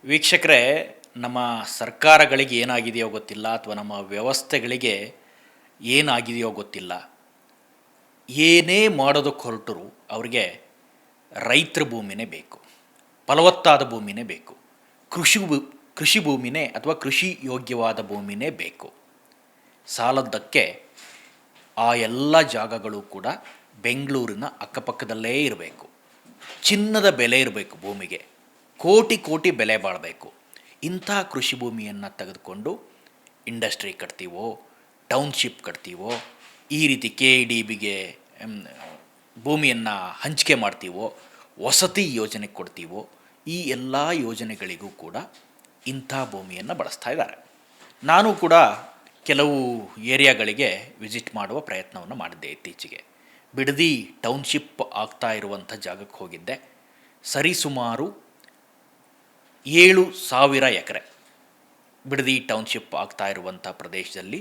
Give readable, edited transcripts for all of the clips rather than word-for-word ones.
ವೀಕ್ಷಕರೇ, ನಮ್ಮ ಸರ್ಕಾರಗಳಿಗೆ ಏನಾಗಿದೆಯೋ ಗೊತ್ತಿಲ್ಲ, ಅಥವಾ ನಮ್ಮ ವ್ಯವಸ್ಥೆಗಳಿಗೆ ಏನಾಗಿದೆಯೋ ಗೊತ್ತಿಲ್ಲ. ಏನೇ ಮಾಡೋದಕ್ಕೆ ಹೊರಟರು ಅವರಿಗೆ ರೈತರ ಭೂಮಿನೇ ಬೇಕು, ಫಲವತ್ತಾದ ಭೂಮಿನೇ ಬೇಕು, ಕೃಷಿ ಭೂಮಿನೇ ಅಥವಾ ಕೃಷಿ ಯೋಗ್ಯವಾದ ಭೂಮಿನೇ ಬೇಕು. ಸಾಲದ್ದಕ್ಕೆ ಆ ಎಲ್ಲ ಜಾಗಗಳು ಕೂಡ ಬೆಂಗಳೂರಿನ ಅಕ್ಕಪಕ್ಕದಲ್ಲೇ ಇರಬೇಕು. ಚಿನ್ನದ ಬೆಲೆ ಇರಬೇಕು ಭೂಮಿಗೆ, ಕೋಟಿ ಕೋಟಿ ಬೆಲೆ ಬಾಳಬೇಕು. ಇಂಥ ಕೃಷಿ ಭೂಮಿಯನ್ನು ತೆಗೆದುಕೊಂಡು ಇಂಡಸ್ಟ್ರಿ ಕಟ್ತೀವೋ, ಟೌನ್ಶಿಪ್ ಕಟ್ತೀವೋ, ಈ ರೀತಿ KEDBಗೆ ಭೂಮಿಯನ್ನು ಹಂಚಿಕೆ ಮಾಡ್ತೀವೋ, ವಸತಿ ಯೋಜನೆ ಕೊಡ್ತೀವೋ, ಈ ಎಲ್ಲ ಯೋಜನೆಗಳಿಗೂ ಕೂಡ ಇಂಥ ಭೂಮಿಯನ್ನು ಬಳಸ್ತಾ ಇದ್ದಾರೆ. ನಾನು ಕೂಡ ಕೆಲವು ಏರಿಯಾಗಳಿಗೆ ವಿಸಿಟ್ ಮಾಡುವ ಪ್ರಯತ್ನವನ್ನು ಮಾಡಿದ್ದೆ. ಇತ್ತೀಚೆಗೆ ಬಿಡದಿ ಟೌನ್ಶಿಪ್ ಆಗ್ತಾ ಇರುವಂಥ ಜಾಗಕ್ಕೆ ಹೋಗಿದ್ದೆ. ಸರಿಸುಮಾರು 7,000 ಎಕರೆ ಬಿಡದಿ ಟೌನ್ಶಿಪ್ ಆಗ್ತಾ ಇರುವಂಥ ಪ್ರದೇಶದಲ್ಲಿ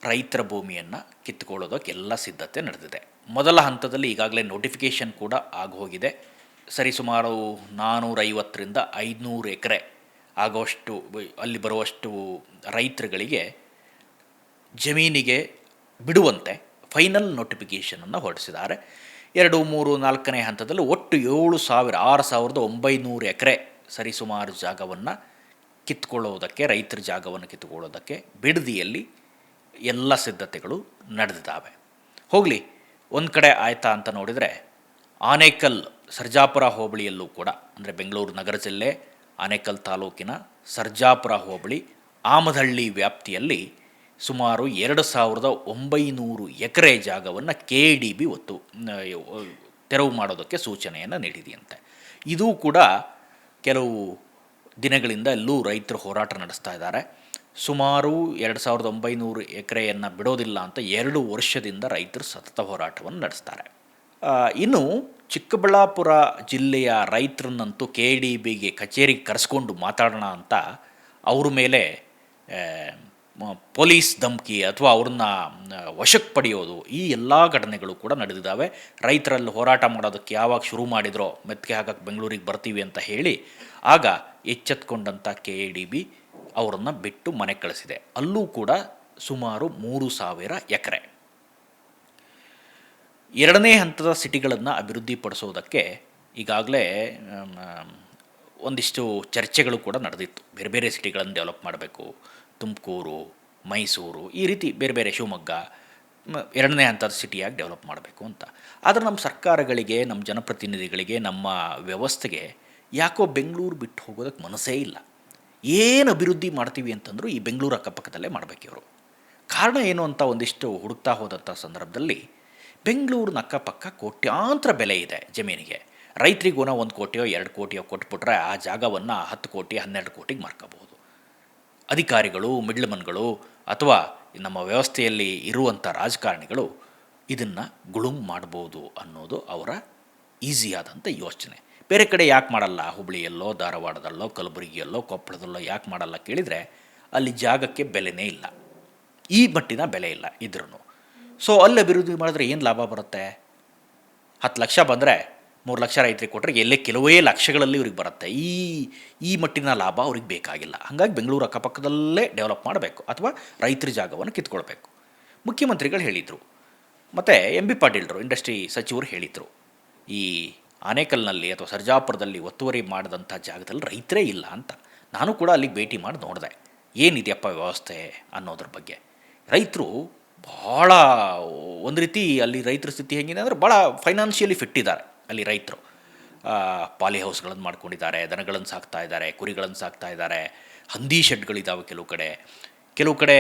ರೈತರ ಭೂಮಿಯನ್ನು ಕಿತ್ತುಕೊಳ್ಳೋದಕ್ಕೆಲ್ಲ ಸಿದ್ಧತೆ ನಡೆದಿದೆ. ಮೊದಲ ಹಂತದಲ್ಲಿ ಈಗಾಗಲೇ ನೋಟಿಫಿಕೇಷನ್ ಕೂಡ ಆಗೋಗಿದೆ. ಸರಿಸುಮಾರು 450ರಿಂದ 500 ಎಕರೆ ಆಗೋಷ್ಟು ಅಲ್ಲಿ ಬರುವಷ್ಟು ರೈತರುಗಳಿಗೆ ಜಮೀನಿಗೆ ಬಿಡುವಂತೆ ಫೈನಲ್ ನೋಟಿಫಿಕೇಷನನ್ನು ಹೊರಡಿಸಿದ್ದಾರೆ. 2, 3, 4ನೇ ಹಂತದಲ್ಲಿ ಒಟ್ಟು 6,900 ಎಕರೆ ಸರಿಸುಮಾರು ಜಾಗವನ್ನು ಕಿತ್ಕೊಳ್ಳೋದಕ್ಕೆ, ರೈತರ ಜಾಗವನ್ನು ಕಿತ್ತುಕೊಳ್ಳೋದಕ್ಕೆ ಬಿಡದಿಯಲ್ಲಿ ಎಲ್ಲ ಸಿದ್ಧತೆಗಳು ನಡೆದಿದ್ದಾವೆ. ಹೋಗಲಿ, ಒಂದು ಕಡೆ ಆಯ್ತಾ ಅಂತ ನೋಡಿದರೆ, ಆನೇಕಲ್ ಸರ್ಜಾಪುರ ಹೋಬಳಿಯಲ್ಲೂ ಕೂಡ, ಅಂದರೆ ಬೆಂಗಳೂರು ನಗರ ಜಿಲ್ಲೆ ಆನೇಕಲ್ ತಾಲೂಕಿನ ಸರ್ಜಾಪುರ ಹೋಬಳಿ ಆಮದಹಳ್ಳಿ ವ್ಯಾಪ್ತಿಯಲ್ಲಿ ಸುಮಾರು 2,900 ಎಕರೆ ಜಾಗವನ್ನು KEDB ತೆರವು ಮಾಡೋದಕ್ಕೆ ಸೂಚನೆಯನ್ನು ನೀಡಿದೆಯಂತೆ. ಇದೂ ಕೂಡ ಕೆಲವು ದಿನಗಳಿಂದ ಎಲ್ಲೂ ರೈತರು ಹೋರಾಟ ನಡೆಸ್ತಾ ಇದ್ದಾರೆ. ಸುಮಾರು 2,900 ಎಕರೆಯನ್ನು ಬಿಡೋದಿಲ್ಲ ಅಂತ 2 ವರ್ಷದಿಂದ ರೈತರು ಸತತ ಹೋರಾಟವನ್ನು ನಡೆಸ್ತಾರೆ. ಇನ್ನು ಚಿಕ್ಕಬಳ್ಳಾಪುರ ಜಿಲ್ಲೆಯ ರೈತರನ್ನಂತೂ KEDBಗೆ ಕಚೇರಿಗೆ ಕರೆಸ್ಕೊಂಡು ಮಾತಾಡೋಣ ಅಂತ ಅವ್ರ ಮೇಲೆ ಪೊಲೀಸ್ ಧಮಕಿ ಅಥವಾ ಅವ್ರನ್ನ ವಶಕ್ಕೆ ಪಡೆಯೋದು, ಈ ಎಲ್ಲ ಘಟನೆಗಳು ಕೂಡ ನಡೆದಿದ್ದಾವೆ. ರೈತರಲ್ಲಿ ಹೋರಾಟ ಮಾಡೋದಕ್ಕೆ ಯಾವಾಗ ಶುರು ಮಾಡಿದ್ರೋ, ಮೆತ್ತಿಗೆ ಹಾಕಕ್ಕೆ ಬೆಂಗಳೂರಿಗೆ ಬರ್ತೀವಿ ಅಂತ ಹೇಳಿ, ಆಗ ಎಚ್ಚೆತ್ಕೊಂಡಂಥ KEDB ಅವರನ್ನು ಬಿಟ್ಟು ಮನೆ ಕಳಿಸಿದೆ. ಅಲ್ಲೂ ಕೂಡ ಸುಮಾರು 3,000 ಎಕರೆ. 2ನೇ ಹಂತದ ಸಿಟಿಗಳನ್ನು ಅಭಿವೃದ್ಧಿಪಡಿಸೋದಕ್ಕೆ ಈಗಾಗಲೇ ಒಂದಿಷ್ಟು ಚರ್ಚೆಗಳು ಕೂಡ ನಡೆದಿತ್ತು. ಬೇರೆ ಬೇರೆ ಸಿಟಿಗಳನ್ನು ಡೆವಲಪ್ ಮಾಡಬೇಕು, ತುಮಕೂರು, ಮೈಸೂರು, ಈ ರೀತಿ ಬೇರೆ ಬೇರೆ, ಶಿವಮೊಗ್ಗ 2ನೇ ಹಂತದ ಸಿಟಿಯಾಗಿ ಡೆವಲಪ್ ಮಾಡಬೇಕು ಅಂತ. ಆದರೆ ನಮ್ಮ ಸರ್ಕಾರಗಳಿಗೆ, ನಮ್ಮ ಜನಪ್ರತಿನಿಧಿಗಳಿಗೆ, ನಮ್ಮ ವ್ಯವಸ್ಥೆಗೆ ಯಾಕೋ ಬೆಂಗಳೂರು ಬಿಟ್ಟು ಹೋಗೋದಕ್ಕೆ ಮನಸ್ಸೇ ಇಲ್ಲ. ಏನು ಅಭಿವೃದ್ಧಿ ಮಾಡ್ತೀವಿ ಅಂತಂದರೂ ಈ ಬೆಂಗಳೂರು ಅಕ್ಕಪಕ್ಕದಲ್ಲೇ ಮಾಡಬೇಕಿವರು. ಕಾರಣ ಏನು ಅಂತ ಒಂದಿಷ್ಟು ಹುಡುಕ್ತಾ ಹೋದಂಥ ಸಂದರ್ಭದಲ್ಲಿ, ಬೆಂಗಳೂರಿನ ಅಕ್ಕಪಕ್ಕ ಕೋಟ್ಯಾಂತರ ಬೆಲೆ ಇದೆ ಜಮೀನಿಗೆ. ರೈತರಿಗೂ 1 ಕೋಟಿಯೋ 2 ಕೋಟಿಯೋ ಕೊಟ್ಬಿಟ್ರೆ ಆ ಜಾಗವನ್ನು 10 ಕೋಟಿ 12 ಕೋಟಿಗೆ ಮಾರ್ಕೋಬಹುದು. ಅಧಿಕಾರಿಗಳು, ಮಿಡ್ಲ್ಮನ್ಗಳು ಅಥವಾ ನಮ್ಮ ವ್ಯವಸ್ಥೆಯಲ್ಲಿ ಇರುವಂಥ ರಾಜಕಾರಣಿಗಳು ಇದನ್ನು ಗುಳುಂ ಮಾಡ್ಬೋದು ಅನ್ನೋದು ಅವರ ಈಸಿಯಾದಂಥ ಯೋಚನೆ. ಬೇರೆ ಕಡೆ ಯಾಕೆ ಮಾಡಲ್ಲ? ಹುಬ್ಬಳ್ಳಿಯಲ್ಲೋ, ಧಾರವಾಡದಲ್ಲೋ, ಕಲಬುರಗಿಯಲ್ಲೋ, ಕೊಪ್ಪಳದಲ್ಲೋ ಯಾಕೆ ಮಾಡಲ್ಲ ಕೇಳಿದರೆ, ಅಲ್ಲಿ ಜಾಗಕ್ಕೆ ಬೆಲೆನೇ ಇಲ್ಲ, ಈ ಮಟ್ಟಿನ ಬೆಲೆ ಇಲ್ಲ ಇದ್ರೂ. ಸೊ ಅಲ್ಲಿ ಅಭಿವೃದ್ಧಿ ಮಾಡಿದ್ರೆ ಏನು ಲಾಭ ಬರುತ್ತೆ? 10 ಲಕ್ಷ ಬಂದರೆ 3 ಲಕ್ಷ ರೈತರಿಗೆ ಕೊಟ್ಟರೆ ಎಲ್ಲೇ ಕೆಲವೇ ಲಕ್ಷಗಳಲ್ಲಿ ಇವ್ರಿಗೆ ಬರುತ್ತೆ. ಈ ಮಟ್ಟಿನ ಲಾಭ ಅವ್ರಿಗೆ ಬೇಕಾಗಿಲ್ಲ. ಹಾಗಾಗಿ ಬೆಂಗಳೂರು ಅಕ್ಕಪಕ್ಕದಲ್ಲೇ ಡೆವಲಪ್ ಮಾಡಬೇಕು ಅಥವಾ ರೈತರ ಜಾಗವನ್ನು ಕಿತ್ಕೊಳ್ಬೇಕು. ಮುಖ್ಯಮಂತ್ರಿಗಳು ಹೇಳಿದರು, ಮತ್ತು MB ಪಾಟೀಲ್ರು ಇಂಡಸ್ಟ್ರಿ ಸಚಿವರು ಹೇಳಿದರು, ಈ ಆನೇಕಲ್ನಲ್ಲಿ ಅಥವಾ ಸರ್ಜಾಪುರದಲ್ಲಿ ಒತ್ತುವರಿ ಮಾಡಿದಂಥ ಜಾಗದಲ್ಲಿ ರೈತರೇ ಇಲ್ಲ ಅಂತ. ನಾನು ಕೂಡ ಅಲ್ಲಿಗೆ ಭೇಟಿ ಮಾಡಿ ನೋಡಿದೆ, ಏನಿದೆಯಪ್ಪ ವ್ಯವಸ್ಥೆ ಅನ್ನೋದ್ರ ಬಗ್ಗೆ. ರೈತರು ಭಾಳ, ಒಂದು ರೀತಿ ಅಲ್ಲಿ ರೈತರ ಸ್ಥಿತಿ ಹೇಗಿದೆ ಅಂದರೆ, ಭಾಳ ಫೈನಾನ್ಷಿಯಲಿ ಫಿಟ್ ಇದ್ದಾರೆ ಅಲ್ಲಿ ರೈತರು. ಪಾಲಿ ಹೌಸ್ಗಳನ್ನು ಮಾಡ್ಕೊಂಡಿದ್ದಾರೆ, ದನಗಳನ್ನು ಸಾಕ್ತಾ ಇದ್ದಾರೆ, ಕುರಿಗಳನ್ನು ಸಾಕ್ತಾ ಇದ್ದಾರೆ, ಹಂದಿ ಶೆಡ್ಗಳಿದ್ದಾವೆ ಕೆಲವು ಕಡೆ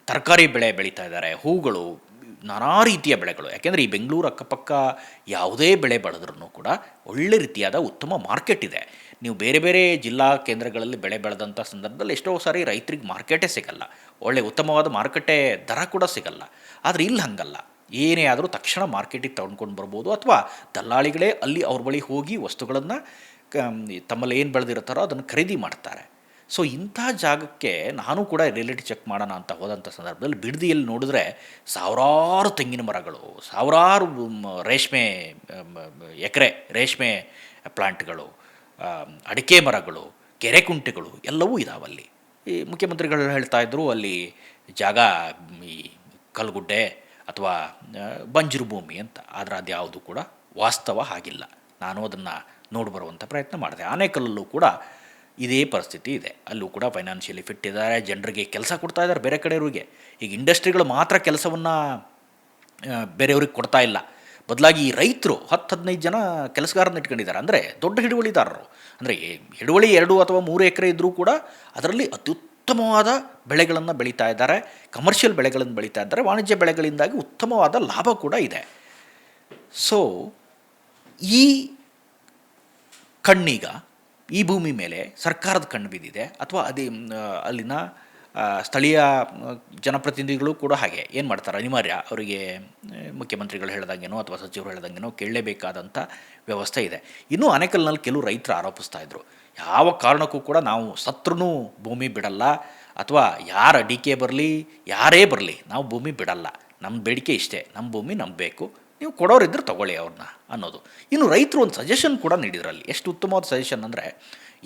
ತರಕಾರಿ ಬೆಳೆ ಬೆಳೀತಾ ಇದ್ದಾರೆ, ಹೂಗಳು, ನಾನಾ ರೀತಿಯ ಬೆಳೆಗಳು. ಯಾಕೆಂದರೆ ಈ ಬೆಂಗಳೂರು ಅಕ್ಕಪಕ್ಕ ಯಾವುದೇ ಬೆಳೆ ಬೆಳೆದ್ರೂ ಕೂಡ ಒಳ್ಳೆ ರೀತಿಯಾದ ಉತ್ತಮ ಮಾರ್ಕೆಟ್ ಇದೆ. ನೀವು ಬೇರೆ ಬೇರೆ ಜಿಲ್ಲಾ ಕೇಂದ್ರಗಳಲ್ಲಿ ಬೆಳೆ ಬೆಳೆದಂಥ ಸಂದರ್ಭದಲ್ಲಿ ಎಷ್ಟೋ ಸಾರಿ ರೈತರಿಗೆ ಮಾರ್ಕೆಟೇ ಸಿಗಲ್ಲ, ಒಳ್ಳೆ ಉತ್ತಮವಾದ ಮಾರುಕಟ್ಟೆ ದರ ಕೂಡ ಸಿಗಲ್ಲ. ಆದರೆ ಇಲ್ಲಿ ಹಾಗಲ್ಲ, ಏನೇ ಆದರೂ ತಕ್ಷಣ ಮಾರ್ಕೆಟಿಗೆ ತಗೊಂಡ್ಕೊಂಡು ಬರ್ಬೋದು, ಅಥವಾ ದಲ್ಲಾಳಿಗಳೇ ಅಲ್ಲಿ ಅವ್ರ ಬಳಿ ಹೋಗಿ ವಸ್ತುಗಳನ್ನು ತಮ್ಮಲ್ಲಿ ಏನು ಬೆಳೆದಿರ್ತಾರೋ ಅದನ್ನು ಖರೀದಿ ಮಾಡ್ತಾರೆ. ಸೊ ಇಂಥ ಜಾಗಕ್ಕೆ ನಾನು ಕೂಡ ರಿಯಾಲಿಟಿ ಚೆಕ್ ಮಾಡೋಣ ಅಂತ ಹೋದಂಥ ಸಂದರ್ಭದಲ್ಲಿ ಬಿಡದಿಯಲ್ಲಿ ನೋಡಿದ್ರೆ ಸಾವಿರಾರು ತೆಂಗಿನ ಮರಗಳು, ಸಾವಿರಾರು ರೇಷ್ಮೆ ಎಕರೆ ರೇಷ್ಮೆ ಪ್ಲಾಂಟ್ಗಳು, ಅಡಿಕೆ ಮರಗಳು, ಕೆರೆ ಕುಂಟೆಗಳು ಎಲ್ಲವೂ ಇದಾವಲ್ಲಿ. ಈ ಮುಖ್ಯಮಂತ್ರಿಗಳು ಹೇಳ್ತಾ ಇದ್ದರು ಅಲ್ಲಿ ಜಾಗ ಈ ಕಲ್ಲುಗುಡ್ಡೆ ಅಥವಾ ಬಂಜರು ಭೂಮಿ ಅಂತ. ಆದರೆ ಅದ್ಯಾವುದು ಕೂಡ ವಾಸ್ತವ ಆಗಿಲ್ಲ. ನಾನು ಅದನ್ನು ನೋಡಿ ಬರುವಂಥ ಪ್ರಯತ್ನ ಮಾಡಿದೆ. ಆನೇಕಲ್ಲಲ್ಲೂ ಕೂಡ ಇದೇ ಪರಿಸ್ಥಿತಿ ಇದೆ. ಅಲ್ಲೂ ಕೂಡ ಫೈನಾನ್ಷಿಯಲಿ ಫಿಟ್ ಇದ್ದಾರೆ, ಜನರಿಗೆ ಕೆಲಸ ಕೊಡ್ತಾ ಇದ್ದಾರೆ ಬೇರೆ ಕಡೆಯವರಿಗೆ. ಈಗ ಇಂಡಸ್ಟ್ರಿಗಳು ಮಾತ್ರ ಕೆಲಸವನ್ನು ಬೇರೆಯವ್ರಿಗೆ ಕೊಡ್ತಾ ಇಲ್ಲ, ಬದಲಾಗಿ ಈ ರೈತರು 10-15 ಜನ ಕೆಲಸಗಾರರನ್ನ ಇಟ್ಕೊಂಡಿದ್ದಾರೆ. ಅಂದರೆ ದೊಡ್ಡ ಹಿಡುವಳಿದಾರರು, ಅಂದರೆ ಹಿಡುವಳಿ 2 ಅಥವಾ 3 ಎಕರೆ ಇದ್ದರೂ ಕೂಡ ಅದರಲ್ಲಿ ಅತ್ಯುತ್ತಮವಾದ ಬೆಳೆಗಳನ್ನು ಬೆಳೀತಾ ಇದ್ದಾರೆ, ಕಮರ್ಷಿಯಲ್ ಬೆಳೆಗಳನ್ನು ಬೆಳೀತಾ ಇದ್ದಾರೆ. ವಾಣಿಜ್ಯ ಬೆಳೆಗಳಿಂದಾಗಿ ಉತ್ತಮವಾದ ಲಾಭ ಕೂಡ ಇದೆ. ಸೊ ಈ ಕಣ್ಣೀಗ ಈ ಭೂಮಿ ಮೇಲೆ ಸರ್ಕಾರದ ಕಣ್ಣು ಬಿದ್ದಿದೆ, ಅಥವಾ ಅಲ್ಲಿನ ಸ್ಥಳೀಯ ಜನಪ್ರತಿನಿಧಿಗಳು ಕೂಡ ಹಾಗೆ ಏನು ಮಾಡ್ತಾರೆ, ಅನಿವಾರ್ಯ ಅವರಿಗೆ ಮುಖ್ಯಮಂತ್ರಿಗಳು ಹೇಳ್ದಂಗೆನೋ ಅಥವಾ ಸಚಿವರು ಹೇಳ್ದಂಗೆನೋ ಕೇಳಲೇಬೇಕಾದಂಥ ವ್ಯವಸ್ಥೆ ಇದೆ. ಇನ್ನೂ ಆನೇಕಲ್ನಲ್ಲಿ ಕೆಲವು ರೈತರು ಆರೋಪಿಸ್ತಾ ಇದ್ದರು, ಯಾವ ಕಾರಣಕ್ಕೂ ಕೂಡ ನಾವು ಸತ್ರೂ ಭೂಮಿ ಬಿಡಲ್ಲ, ಅಥವಾ ಯಾರ ಡಿಕೆ ಬರಲಿ ಯಾರೇ ಬರಲಿ ನಾವು ಭೂಮಿ ಬಿಡಲ್ಲ, ನಮ್ಮ ಬೇಡಿಕೆ ಇಷ್ಟೇ, ನಮ್ಮ ಭೂಮಿ ನಮ್ಗೆ ಬೇಕು, ನೀವು ಕೊಡೋರಿದ್ದರೆ ತೊಗೊಳ್ಳಿ ಅವ್ರನ್ನ ಅನ್ನೋದು. ಇನ್ನು ರೈತರು ಒಂದು ಸಜೆಷನ್ ಕೂಡ ನೀಡಿದ್ರಲ್ಲಿ. ಎಷ್ಟು ಉತ್ತಮವಾದ ಸಜೆಷನ್ ಅಂದರೆ,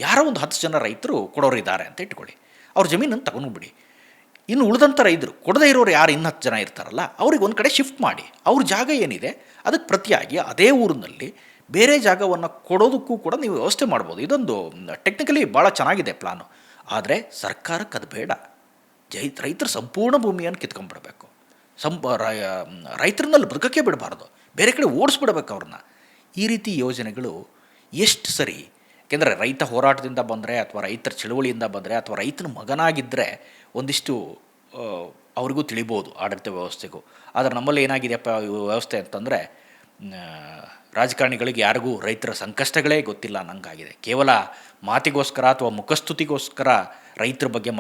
ಯಾರೋ ಒಂದು 10 ಜನ ರೈತರು ಕೊಡೋರಿದ್ದಾರೆ ಅಂತ ಇಟ್ಕೊಳ್ಳಿ, ಅವ್ರ ಜಮೀನನ್ನು ತಗೊಂಡ್ಬಿಡಿ. ಇನ್ನು ಉಳಿದಂಥ ರೈತರು ಕೊಡದೇ ಇರೋರು ಯಾರು ಇನ್ನು 10 ಜನ ಇರ್ತಾರಲ್ಲ, ಅವ್ರಿಗೆ ಒಂದು ಕಡೆ ಶಿಫ್ಟ್ ಮಾಡಿ, ಅವ್ರ ಜಾಗ ಏನಿದೆ ಅದಕ್ಕೆ ಪ್ರತಿಯಾಗಿ ಅದೇ ಊರಿನಲ್ಲಿ ಬೇರೆ ಜಾಗವನ್ನು ಕೊಡೋದಕ್ಕೂ ಕೂಡ ನೀವು ವ್ಯವಸ್ಥೆ ಮಾಡ್ಬೋದು. ಇದೊಂದು ಟೆಕ್ನಿಕಲಿ ಭಾಳ ಚೆನ್ನಾಗಿದೆ ಪ್ಲಾನು. ಆದರೆ ಸರ್ಕಾರಕ್ಕೆ ಅದು ಬೇಡ. ರೈತರ ಸಂಪೂರ್ಣ ಭೂಮಿಯನ್ನು ಕಿತ್ಕೊಂಡ್ಬಿಡ್ಬೇಕು, ರೈತರನ್ನಲ್ಲಿ ಬದುಕಕ್ಕೆ ಬಿಡಬಾರ್ದು, ಬೇರೆ ಕಡೆ ಓಡಿಸ್ಬಿಡ್ಬೇಕು ಅವ್ರನ್ನ. ಈ ರೀತಿ ಯೋಜನೆಗಳು ಎಷ್ಟು ಸರಿ? ಏಕೆಂದರೆ ರೈತ ಹೋರಾಟದಿಂದ ಬಂದರೆ, ಅಥವಾ ರೈತರ ಚಳುವಳಿಯಿಂದ ಬಂದರೆ, ಅಥವಾ ರೈತನ ಮಗನಾಗಿದ್ದರೆ ಒಂದಿಷ್ಟು ಅವ್ರಿಗೂ ತಿಳಿಬೋದು ಆಡಳಿತ ವ್ಯವಸ್ಥೆಗೂ. ಆದರೆ ನಮ್ಮಲ್ಲಿ ಏನಾಗಿದೆಯಪ್ಪ ವ್ಯವಸ್ಥೆ ಅಂತಂದರೆ, ರಾಜಕಾರಣಿಗಳಿಗೆ ಯಾರಿಗೂ ರೈತರ ಸಂಕಷ್ಟಗಳೇ ಗೊತ್ತಿಲ್ಲ ಅನ್ನಂಗಾಗಿದೆ. ಕೇವಲ ಮಾತಿಗೋಸ್ಕರ ಅಥವಾ ಮುಖಸ್ತುತಿಗೋಸ್ಕರ ರೈತರ ಬಗ್ಗೆ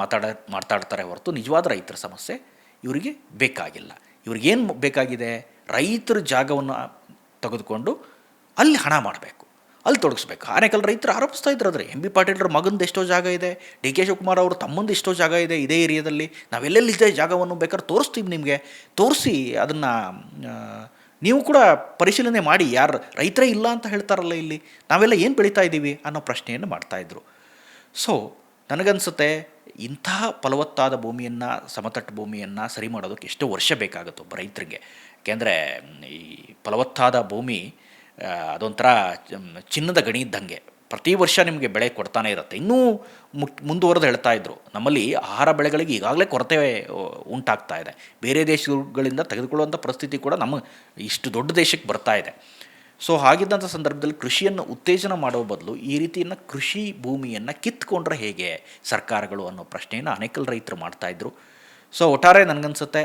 ಮಾತಾಡ್ತಾರೆ ಹೊರತು ನಿಜವಾದ ರೈತರ ಸಮಸ್ಯೆ ಇವರಿಗೆ ಬೇಕಾಗಿಲ್ಲ. ಇವ್ರಿಗೇನು ಬೇಕಾಗಿದೆ? ರೈತರ ಜಾಗವನ್ನು ತೆಗೆದುಕೊಂಡು ಅಲ್ಲಿ ಹಣ ಮಾಡಬೇಕು, ಅಲ್ಲಿ ತೊಡಗಿಸ್ಬೇಕು. ಆನೇಕಲ್ ರೈತರು ಆರೋಪಿಸ್ತಾ ಇದ್ರಾದ್ರೆ, ಎಂ ಬಿ ಪಾಟೀಲ್ರ ಮಗಂದು ಎಷ್ಟೋ ಜಾಗ ಇದೆ, ಡಿ ಕೆ ಶಿವಕುಮಾರ್ ಅವರು ತಮ್ಮಂದು ಎಷ್ಟೋ ಜಾಗ ಇದೆ ಇದೇ ಏರಿಯಾದಲ್ಲಿ, ನಾವೆಲ್ಲೆಲ್ಲಿದೆ ಜಾಗವನ್ನು ಬೇಕಾದ್ರೆ ತೋರಿಸ್ತೀವಿ ನಿಮಗೆ, ತೋರಿಸಿ ಅದನ್ನು ನೀವು ಕೂಡ ಪರಿಶೀಲನೆ ಮಾಡಿ. ಯಾರು ರೈತರೇ ಇಲ್ಲ ಅಂತ ಹೇಳ್ತಾರಲ್ಲ ಇಲ್ಲಿ, ನಾವೆಲ್ಲ ಏನು ಬೆಳೀತಾ ಇದ್ದೀವಿ ಅನ್ನೋ ಪ್ರಶ್ನೆಯನ್ನು ಮಾಡ್ತಾಯಿದ್ರು. ಸೊ ನನಗನ್ಸುತ್ತೆ ಇಂತಹ ಫಲವತ್ತಾದ ಭೂಮಿಯನ್ನು, ಸಮತಟ್ಟು ಭೂಮಿಯನ್ನು ಸರಿ ಮಾಡೋದಕ್ಕೆ ಎಷ್ಟೋ ವರ್ಷ ಬೇಕಾಗುತ್ತೆ ಒಬ್ಬ ರೈತರಿಗೆ. ಏಕೆಂದರೆ ಈ ಫಲವತ್ತಾದ ಭೂಮಿ ಅದೊಂಥರ ಚಿನ್ನದ ಗಣಿ ಇದ್ದಂಗೆ, ಪ್ರತಿ ವರ್ಷ ನಿಮಗೆ ಬೆಳೆ ಕೊಡ್ತಾನೆ ಇರುತ್ತೆ. ಇನ್ನೂ ಮುಂದುವರೆದು ಹೇಳ್ತಾ ಇದ್ದರು, ನಮ್ಮಲ್ಲಿ ಆಹಾರ ಬೆಳೆಗಳಿಗೆ ಈಗಾಗಲೇ ಕೊರತೆ ಉಂಟಾಗ್ತಾ ಇದೆ. ಬೇರೆ ದೇಶಗಳಿಂದ ತೆಗೆದುಕೊಳ್ಳುವಂಥ ಪರಿಸ್ಥಿತಿ ಕೂಡ ನಮ್ಮ ಇಷ್ಟು ದೊಡ್ಡ ದೇಶಕ್ಕೆ ಬರ್ತಾ ಇದೆ. ಸೊ ಹಾಗಿದ್ದಂಥ ಸಂದರ್ಭದಲ್ಲಿ ಕೃಷಿಯನ್ನು ಉತ್ತೇಜನ ಮಾಡುವ ಬದಲು ಈ ರೀತಿಯನ್ನು ಕೃಷಿ ಭೂಮಿಯನ್ನು ಕಿತ್ಕೊಂಡ್ರೆ ಹೇಗೆ ಸರ್ಕಾರಗಳು ಅನ್ನೋ ಪ್ರಶ್ನೆಯನ್ನು ಆನೇಕಲ್ ರೈತರು ಮಾಡ್ತಾಯಿದ್ರು. ಸೊ ಒಟ್ಟಾರೆ ನನಗನ್ಸುತ್ತೆ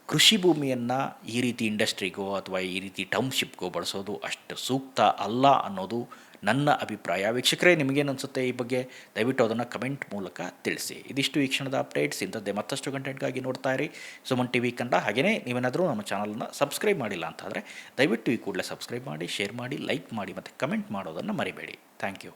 ಕೃಷಿ ಭೂಮಿಯನ್ನು ಈ ರೀತಿ ಇಂಡಸ್ಟ್ರಿಗೋ ಅಥವಾ ಈ ರೀತಿ ಟೌನ್ಶಿಪ್ಗೋ ಬಳಸೋದು ಅಷ್ಟು ಸೂಕ್ತ ಅಲ್ಲ ಅನ್ನೋದು ನನ್ನ ಅಭಿಪ್ರಾಯ. ವೀಕ್ಷಕರೇ, ನಿಮಗೇನು ಅನಿಸುತ್ತೆ ಈ ಬಗ್ಗೆ? ದಯವಿಟ್ಟು ಅದನ್ನು ಕಮೆಂಟ್ ಮೂಲಕ ತಿಳಿಸಿ. ಇದಿಷ್ಟು ಈ ಕ್ಷಣದ ಅಪ್ಡೇಟ್ಸ್. ಇಂಥದ್ದೇ ಮತ್ತಷ್ಟು ಕಂಟೆಂಟ್ಗಾಗಿ ನೋಡ್ತಾ ಇರಿ ಸುಮನ್ ಟಿವಿ ಕನ್ನಡ. ಹಾಗೆಯೇ ನೀವೇನಾದರೂ ನಮ್ಮ ಚಾನಲನ್ನು ಸಬ್ಸ್ಕ್ರೈಬ್ ಮಾಡಿಲ್ಲ ಅಂತಾದರೆ ದಯವಿಟ್ಟು ಈ ಕೂಡಲೇ ಸಬ್ಸ್ಕ್ರೈಬ್ ಮಾಡಿ, ಶೇರ್ ಮಾಡಿ, ಲೈಕ್ ಮಾಡಿ ಮತ್ತು ಕಮೆಂಟ್ ಮಾಡೋದನ್ನು ಮರಿಬೇಡಿ. Thank you.